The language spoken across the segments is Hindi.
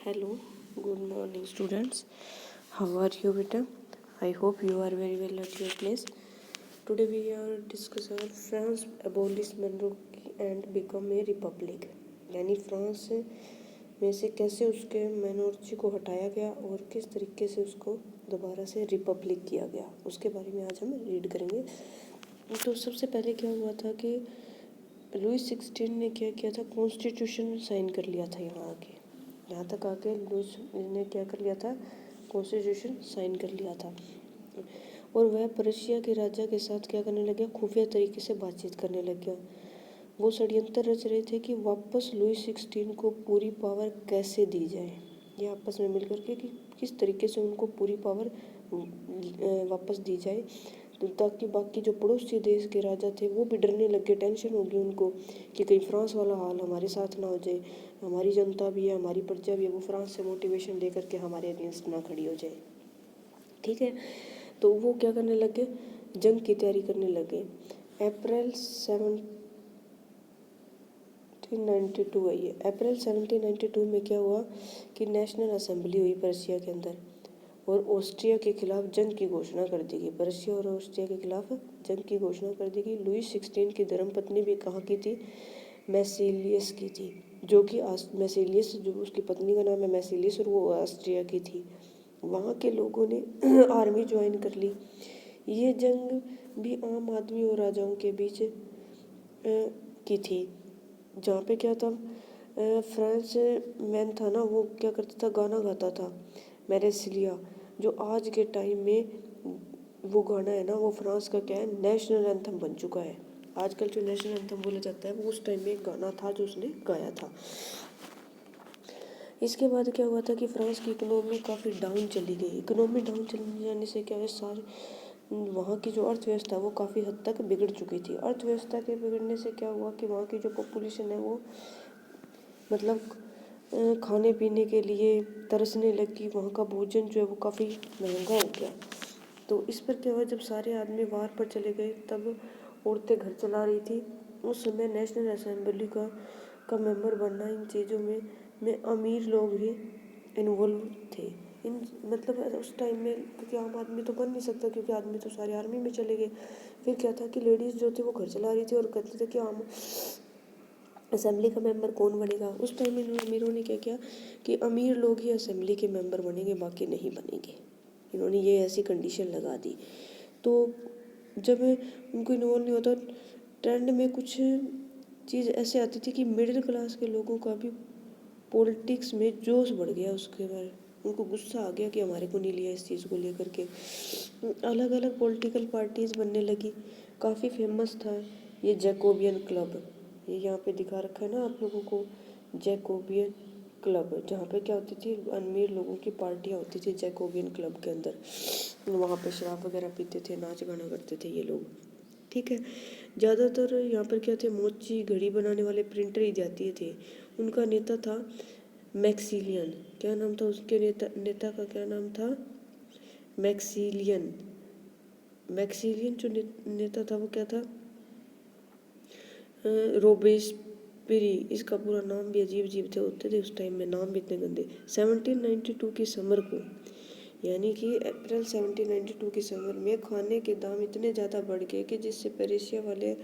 Hello, good morning, students. How are you, beta? I hope you are very well at your place. Today we are discussing France abolish monarchy and become a republic. यानी फ्रांस में से कैसे उसके मोनार्ची को हटाया गया और किस तरीके से उसको दोबारा से रिपब्लिक किया गया, उसके बारे में आज हम रीड करेंगे। तो सबसे पहले क्या हुआ था कि लुई 16 ने क्या किया था, कॉन्स्टिट्यूशन साइन कर लिया था। यहाँ तक आके लुईस ने क्या कर लिया था, कॉन्स्टिट्यूशन साइन कर लिया था। और वह प्रशिया के राजा के साथ क्या करने लग गया, खुफिया तरीके से बातचीत करने लग गया। वो षड्यंत्र रच रहे थे कि वापस लुई 16 को पूरी पावर कैसे दी जाए। ये आपस में मिलकर के कि किस तरीके से उनको पूरी पावर वापस दी जाए, तो ताकि बाकी जो पड़ोसी देश के राजा थे वो भी डरने लग गए। टेंशन होगी उनको कि कहीं फ्रांस वाला हाल हमारे साथ ना हो जाए। हमारी जनता भी है, हमारी प्रजा भी है, वो फ्रांस से मोटिवेशन लेकर के हमारे अगेंस्ट ना खड़ी हो जाए। ठीक है, तो वो क्या करने लगे, जंग की तैयारी करने लगे। अप्रैल 1792 है ये। अप्रैल 1792 में क्या हुआ कि नेशनल असेंबली हुई पर्शिया के अंदर और ऑस्ट्रिया के खिलाफ जंग की घोषणा कर दी गई। पर्शिया और ऑस्ट्रिया के खिलाफ जंग की घोषणा कर दी गई। लुई 16 की धर्मपत्नी भी कहाँ की थी, मैसिलियस की थी, जो कि मैसिलियस, जो उसकी पत्नी का नाम है मैसिलियस और वो ऑस्ट्रिया की थी। वहाँ के लोगों ने आर्मी ज्वाइन कर ली। ये जंग भी आम आदमी और राजाओं के बीच की थी, जहाँ पे क्या था, फ्रेंच मैन था ना, वो क्या करता था, गाना गाता था, मैरेसिलिया, जो आज के टाइम में वो गाना है ना, वो फ्रांस का क्या है, नेशनल एंथम बन चुका है। आजकल जो नेशनल एंथम बोला जाता है वो उस टाइम में एक गाना था जो उसने गाया था। इसके बाद क्या हुआ था कि फ्रांस की इकोनॉमी काफ़ी डाउन चली गई। इकोनॉमी डाउन चलने जाने से क्या है, सारे वहाँ की जो अर्थव्यवस्था वो काफ़ी हद तक बिगड़ चुकी थी। अर्थव्यवस्था के बिगड़ने से क्या हुआ कि वहाँ की जो पॉपुलेशन है वो मतलब खाने पीने के लिए तरसने लगी। वहाँ का भोजन जो है वो काफ़ी महंगा हो गया। तो इस पर क्या हुआ, जब सारे आदमी बाहर पर चले गए तब औरतें घर चला रही थी। उस समय नेशनल असेंबली का मेंबर बनना, इन चीज़ों में अमीर लोग ही इन्वॉल्व थे। इन मतलब उस टाइम में, क्योंकि आम आदमी तो बन नहीं सकता, क्योंकि आदमी तो सारे आर्मी में चले गए। फिर क्या था कि लेडीज़ जो थी वो घर चला रही थी और कहते थे कि आम असेंबली का मेंबर कौन बनेगा। उस टाइम में अमीरों ने क्या किया कि अमीर लोग ही असेंबली के मेंबर बनेंगे, बाकी नहीं बनेंगे। इन्होंने ये ऐसी कंडीशन लगा दी। तो जब उनको इन्वॉल्व नहीं होता, ट्रेंड में कुछ चीज़ ऐसे आती थी कि मिडिल क्लास के लोगों का भी पॉलिटिक्स में जोश बढ़ गया। उसके बाद उनको गुस्सा आ गया कि हमारे को नहीं लिया इस चीज़ को लेकर के। अलग अलग पॉलिटिकल पार्टीज बनने लगी। काफ़ी फेमस था ये जैकोबियन क्लब। ये यहाँ पे दिखा रखा है ना आप लोगों को, जैकोबियन क्लब, जहाँ पे क्या होती थी, अमीर लोगों की पार्टियाँ होती थी जैकोबियन क्लब के अंदर। वहाँ पे शराब वगैरह पीते थे, नाच गाना करते थे ये लोग। ठीक है, ज़्यादातर यहाँ पर क्या थे, मोची घड़ी बनाने वाले प्रिंटर ही जाती थे। उनका नेता था मैक्सिलियन। क्या नाम था उसके नेता का क्या नाम था, मैक्सिलियन। मैक्सिलियन जो नेता था वो क्या था, रोबेस्पिरी। इसका पूरा नाम भी अजीब अजीब थे होते थे उस टाइम में, नाम भी इतने गंदे। 1792 की समर को, यानी कि अप्रैल 1792 की समर में खाने के दाम इतने ज़्यादा बढ़ गए कि जिससे पेरिसिया वाले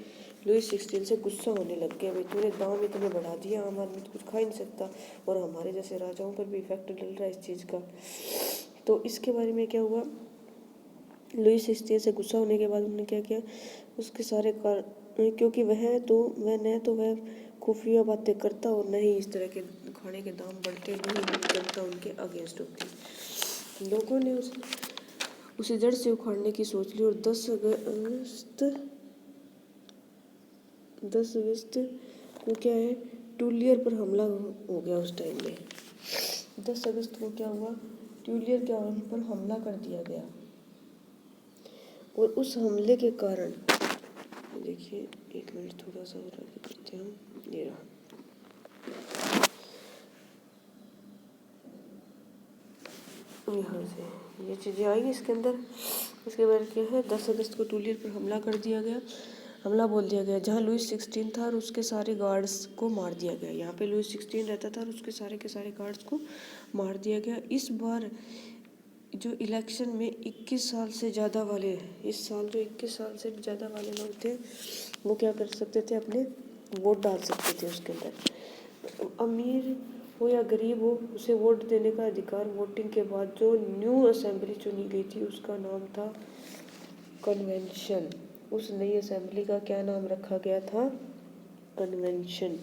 लुई 16 से गुस्सा होने लग गए। भाई तूने दाम इतने बढ़ा दिया, आम आदमी तो कुछ खा ही नहीं सकता, और हमारे जैसे राजाओं पर भी इफेक्ट डल रहा है इस चीज़ का। तो इसके बारे में क्या हुआ, लुई 16 से गुस्सा होने के बाद उन्होंने क्या किया, उसके सारे क्योंकि वह खुफिया बातें करता और न ही इस तरह के खाने के दाम बढ़ते, जनता उनके अगेंस्ट होती। लोगों ने उसे जड़ से उखाड़ने की सोच ली और 10 अगस्त को क्या है, टूलियर पर हमला हो गया। उस टाइम में 10 अगस्त को क्या हुआ, टूलियर के पर हमला कर दिया गया। और उस हमले के कारण, देखिए एक मिनट थोड़ा सा और आगे करते हैं, ये रहा। यहाँ से ये चीज़ें आई इसके अंदर। इसके बाद क्या है, 10 अगस्त को टूलियर पर हमला कर दिया गया। हमला बोल दिया गया, जहाँ लुईस 16 था और उसके सारे गार्ड्स को मार दिया गया। यहाँ पे लुईस 16 रहता था और उसके सारे के सारे गार्ड्स को मार दिया गया। इस बार जो इलेक्शन में 21 साल से ज़्यादा वाले, इस साल जो 21 साल से ज़्यादा वाले लोग थे वो क्या कर सकते थे, अपने वोट डाल सकते थे उसके अंदर। अमीर हो या गरीब हो, उसे वोट देने का अधिकार। वोटिंग के बाद जो न्यू असेंबली चुनी गई थी उसका नाम था कन्वेंशन। उस नई असेंबली का क्या नाम रखा गया था, कन्वेंशन।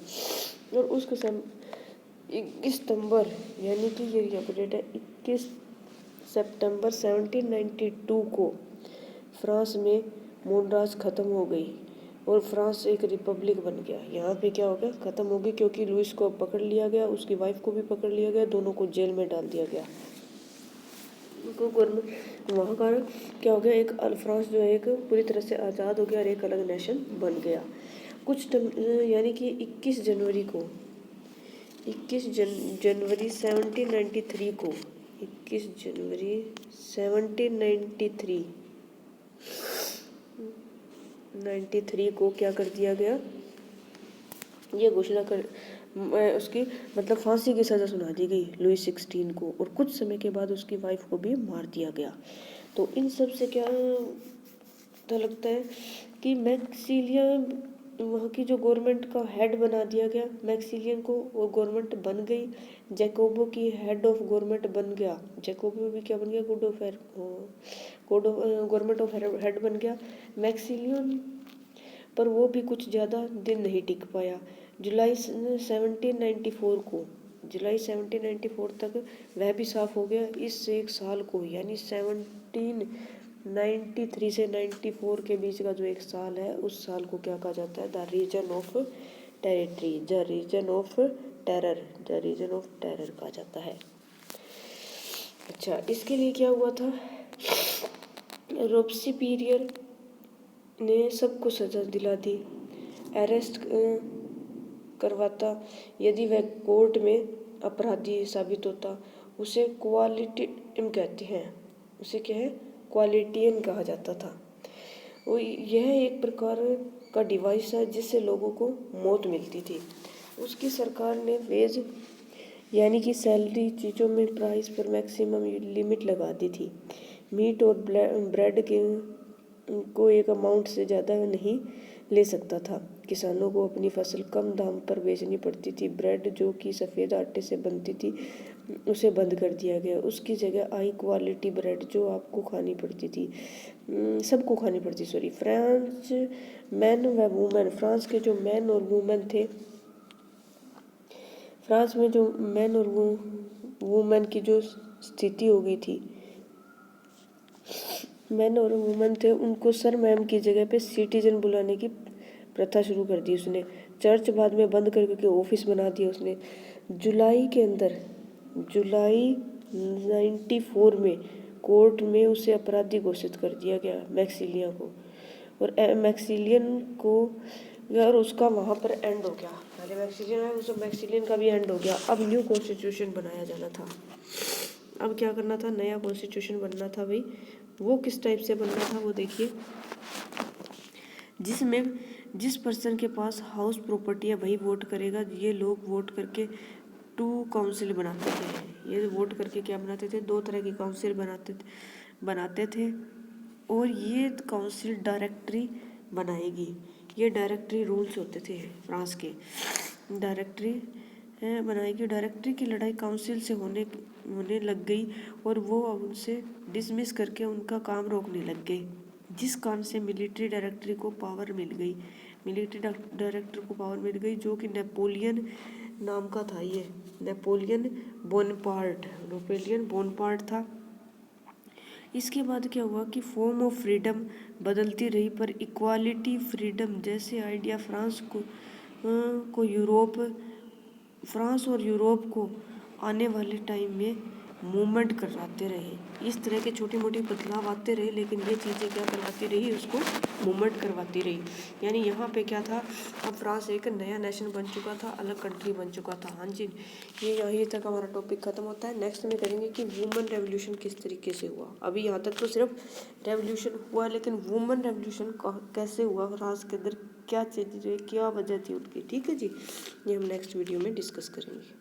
और उसको 21 सितंबर, यानी कि ये डेट है 21 सितंबर 1792 को फ्रांस में मोनराज ख़त्म हो गई और फ्रांस एक रिपब्लिक बन गया। यहाँ पे क्या हो गया, ख़त्म हो गई, क्योंकि लुइस को पकड़ लिया गया, उसकी वाइफ को भी पकड़ लिया गया, दोनों को जेल में डाल दिया गया। उनको गवर्नमेंट वहाँ का क्या हो गया, एक फ्रांस जो है एक पूरी तरह से आज़ाद हो गया और एक अलग नेशन बन गया। यानी कि 21 जनवरी 1793 को 21 जनवरी 1793 को क्या कर दिया गया, ये घोषणा कर उसकी मतलब फांसी की सज़ा सुना दी गई लुईस 16 को, और कुछ समय के बाद उसकी वाइफ को भी मार दिया गया। तो इन सब से क्या तो लगता है कि मैक्सिलियन वहाँ की जो गवर्नमेंट का हेड बना दिया गया मैक्सिलियन को, वो गवर्नमेंट बन गई। जैकोबो की हेड ऑफ गवर्नमेंट बन गया, जैकोबो भी क्या बन गया, गवर्नमेंट ऑफ हेड बन गया मैक्सिलियन। पर वो भी कुछ ज़्यादा दिन नहीं टिक पाया। जुलाई 1794 तक वह भी साफ हो गया। इस एक साल को यानी 1793 से 94 के बीच का जो एक साल है, उस साल को क्या कहा जाता है, the reason of territory, the reason of terror कहा जाता है। अच्छा, इसके लिए क्या हुआ था, रोबेस्पियर ने सबको सजा दिला दी, अरेस्ट करवाता। यदि वह कोर्ट में अपराधी साबित होता, उसे क्वालिटियन कहते हैं, उसे क्या है, क्वालिटियन कहा जाता था। वो यह एक प्रकार का डिवाइस है जिससे लोगों को मौत मिलती थी। उसकी सरकार ने वेज यानी कि सैलरी चीज़ों में प्राइस पर मैक्सिमम लिमिट लगा दी थी। मीट और ब्रेड को एक अमाउंट से ज़्यादा नहीं ले सकता था। किसानों को अपनी फसल कम दाम पर बेचनी पड़ती थी। ब्रेड जो कि सफ़ेद आटे से बनती थी उसे बंद कर दिया गया। उसकी जगह हाई क्वालिटी ब्रेड जो आपको खानी पड़ती थी, सबको खानी पड़ती। फ्रांस मैन व वुमेन, फ्रांस के जो मैन और वुमेन थे, फ्रांस में जो मैन और वुमेन की जो स्थिति हो गई थी, मैन और वुमेन थे, उनको सर मैम की जगह पे सिटीजन बुलाने की प्रथा शुरू कर दी उसने। चर्च बाद में बंद करके ऑफिस बना दिया उसने। जुलाई 94 में कोर्ट में उसे अपराधी घोषित कर दिया गया मैक्सिलियन को, और मैक्सिलियन को और उसका वहाँ पर एंड हो गया। पहले मैक्सिलियन है, उस मैक्सिलियन का भी एंड हो गया। अब न्यू कॉन्स्टिट्यूशन बनाया जाना था। अब क्या करना था, नया कॉन्स्टिट्यूशन बनना था भाई। वो किस टाइप से बनना था वो देखिए, जिसमें जिस पर्सन के पास हाउस प्रॉपर्टी है वही वोट करेगा। ये लोग वोट करके 2 काउंसिल बनाते थे। ये वोट करके क्या बनाते थे, 2 तरह की काउंसिल बनाते थे और ये काउंसिल डायरेक्टरी बनाएगी। ये डायरेक्टरी रूल्स होते थे फ्रांस के, डायरेक्टरी बनाएगी। डायरेक्टरी की लड़ाई काउंसिल से होने लग गई और वो उनसे डिसमिस करके उनका काम रोकने लग गए, जिस कारण से मिलिट्री डायरेक्टरी को पावर मिल गई। डायरेक्टर को पावर मिल गई जो कि नेपोलियन नाम का था। ये नेपोलियन बोनपार्ट था। इसके बाद क्या हुआ कि फॉर्म ऑफ फ्रीडम बदलती रही, पर इक्वालिटी फ्रीडम जैसे आइडिया फ्रांस और यूरोप को आने वाले टाइम में मूवमेंट करवाते रहे। इस तरह के छोटे मोटे बदलाव आते रहे, लेकिन ये चीज़ें क्या करवाती रही, उसको मूवमेंट करवाती रही। यानी यहाँ पे क्या था, अब फ्रांस एक नया नेशन बन चुका था, अलग कंट्री बन चुका था। हाँ जी, ये यहीं तक हमारा टॉपिक खत्म होता है। नेक्स्ट में करेंगे कि वुमेन रेवोल्यूशन किस तरीके से हुआ। अभी यहाँ तक तो सिर्फ रेवोल्यूशन हुआ, लेकिन वुमेन रेवोल्यूशन कैसे हुआ, फ्रांस के अंदर क्या चीज़, क्या वजह थी उनकी। ठीक है जी, ये हम नेक्स्ट वीडियो में डिस्कस करेंगे।